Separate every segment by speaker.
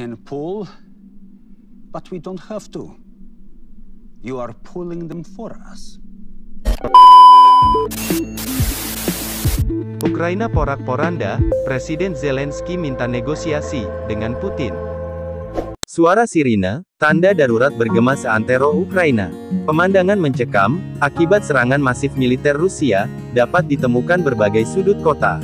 Speaker 1: can pull, but we don't have to. You are pulling them for us.
Speaker 2: Ukraina porak-poranda, Presiden Zelensky minta negosiasi dengan Putin. Suara sirine, tanda darurat bergema seantero Ukraina. Pemandangan mencekam, akibat serangan masif militer Rusia, dapat ditemukan berbagai sudut kota.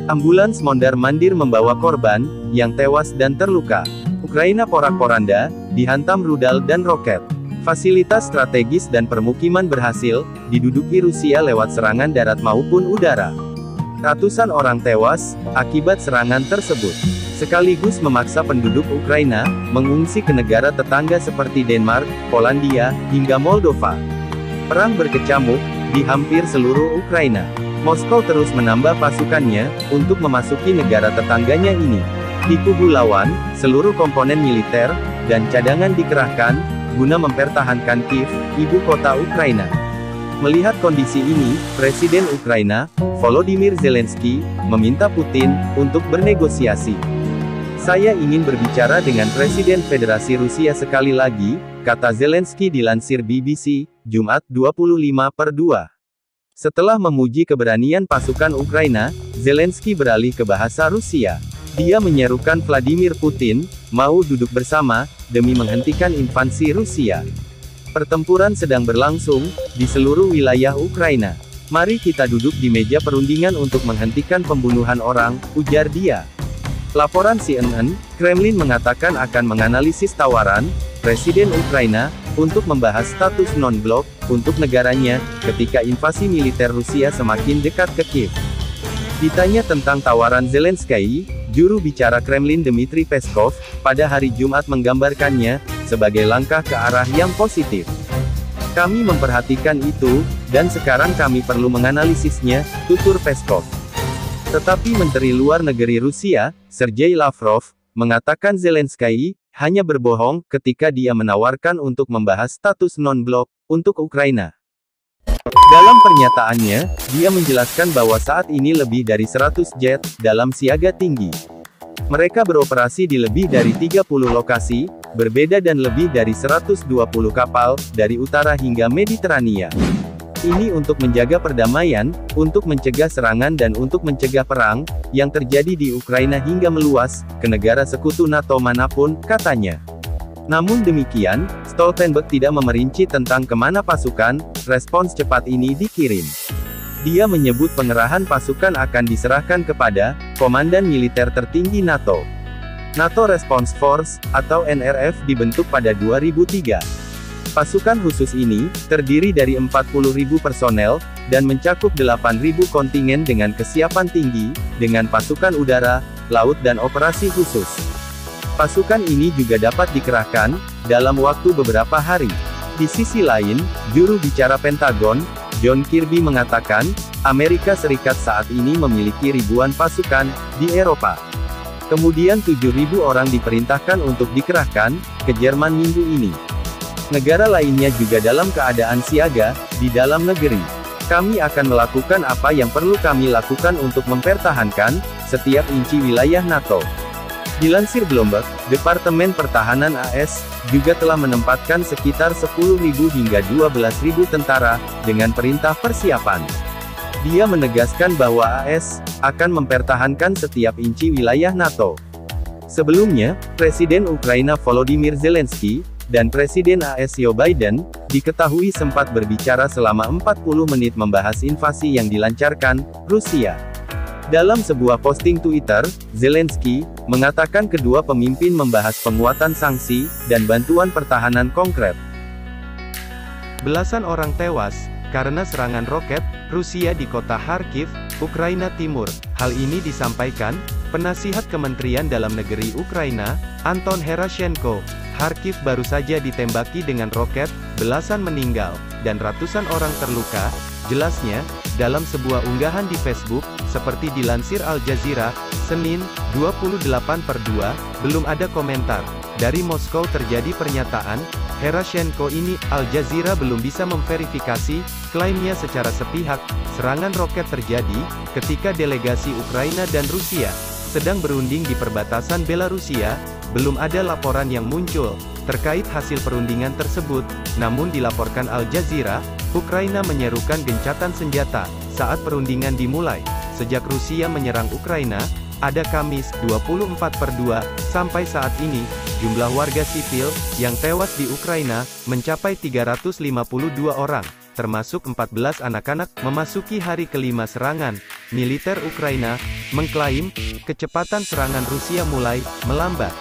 Speaker 2: Ambulans mondar-mandir membawa korban, yang tewas dan terluka. Ukraina porak-poranda, dihantam rudal dan roket. Fasilitas strategis dan permukiman berhasil diduduki Rusia lewat serangan darat maupun udara. Ratusan orang tewas akibat serangan tersebut, sekaligus memaksa penduduk Ukraina mengungsi ke negara tetangga seperti Denmark, Polandia, hingga Moldova. Perang berkecamuk di hampir seluruh Ukraina. Moskow terus menambah pasukannya untuk memasuki negara tetangganya ini. Di kubu lawan, seluruh komponen militer dan cadangan dikerahkan guna mempertahankan Kiev, ibu kota Ukraina. Melihat kondisi ini, Presiden Ukraina, Volodymyr Zelensky, meminta Putin untuk bernegosiasi. Saya ingin berbicara dengan Presiden Federasi Rusia sekali lagi, kata Zelensky dilansir BBC, Jumat 25/2. Setelah memuji keberanian pasukan Ukraina, Zelensky beralih ke bahasa Rusia. Dia menyerukan Vladimir Putin, mau duduk bersama, demi menghentikan invasi Rusia. Pertempuran sedang berlangsung di seluruh wilayah Ukraina. Mari kita duduk di meja perundingan untuk menghentikan pembunuhan orang, ujar dia. Laporan CNN, Kremlin mengatakan akan menganalisis tawaran Presiden Ukraina untuk membahas status non-blok untuk negaranya ketika invasi militer Rusia semakin dekat ke Kiev. Ditanya tentang tawaran Zelensky, juru bicara Kremlin Dmitry Peskov pada hari Jumat menggambarkannya sebagai langkah ke arah yang positif. Kami memperhatikan itu, dan sekarang kami perlu menganalisisnya, tutur Peskov. Tetapi Menteri Luar Negeri Rusia, Sergei Lavrov, mengatakan Zelensky hanya berbohong ketika dia menawarkan untuk membahas status non-blok untuk Ukraina. Dalam pernyataannya, dia menjelaskan bahwa saat ini lebih dari 100 jet dalam siaga tinggi. Mereka beroperasi di lebih dari 30 lokasi berbeda dan lebih dari 120 kapal dari utara hingga Mediterania. Ini untuk menjaga perdamaian, untuk mencegah serangan dan untuk mencegah perang yang terjadi di Ukraina hingga meluas ke negara sekutu NATO manapun, katanya. Namun demikian, Stoltenberg tidak memerinci tentang kemana pasukan respons cepat ini dikirim. Dia menyebut pengerahan pasukan akan diserahkan kepada Komandan Militer Tertinggi NATO. NATO Response Force, atau NRF dibentuk pada 2003. Pasukan khusus ini terdiri dari 40.000 personel, dan mencakup 8.000 kontingen dengan kesiapan tinggi, dengan pasukan udara, laut dan operasi khusus. Pasukan ini juga dapat dikerahkan dalam waktu beberapa hari. Di sisi lain, juru bicara Pentagon, John Kirby mengatakan, Amerika Serikat saat ini memiliki ribuan pasukan di Eropa. Kemudian 7.000 orang diperintahkan untuk dikerahkan ke Jerman minggu ini. Negara lainnya juga dalam keadaan siaga di dalam negeri. Kami akan melakukan apa yang perlu kami lakukan untuk mempertahankan setiap inci wilayah NATO. Dilansir Bloomberg, Departemen Pertahanan AS juga telah menempatkan sekitar 10.000 hingga 12.000 tentara dengan perintah persiapan. Dia menegaskan bahwa AS akan mempertahankan setiap inci wilayah NATO. Sebelumnya, Presiden Ukraina Volodymyr Zelensky dan Presiden AS Joe Biden diketahui sempat berbicara selama 40 menit membahas invasi yang dilancarkan Rusia. Dalam sebuah posting Twitter, Zelensky mengatakan kedua pemimpin membahas penguatan sanksi dan bantuan pertahanan konkret. Belasan orang tewas karena serangan roket Rusia di kota Kharkiv, Ukraina Timur. Hal ini disampaikan Penasihat Kementerian Dalam Negeri Ukraina, Anton Herashenko. Kharkiv baru saja ditembaki dengan roket, belasan meninggal, dan ratusan orang terluka, jelasnya, dalam sebuah unggahan di Facebook, seperti dilansir Al Jazeera, Senin, 28/2, belum ada komentar. Dari Moskow terjadi pernyataan, Herashenko ini, Al Jazeera belum bisa memverifikasi, klaimnya secara sepihak, serangan roket terjadi, ketika delegasi Ukraina dan Rusia sedang berunding di perbatasan Belarusia. Belum ada laporan yang muncul terkait hasil perundingan tersebut, namun dilaporkan Al Jazeera, Ukraina menyerukan gencatan senjata saat perundingan dimulai. Sejak Rusia menyerang Ukraina pada Kamis 24/2, sampai saat ini, jumlah warga sipil yang tewas di Ukraina mencapai 352 orang, termasuk 14 anak-anak. Memasuki hari kelima serangan, militer Ukraina mengklaim kecepatan serangan Rusia mulai melambat.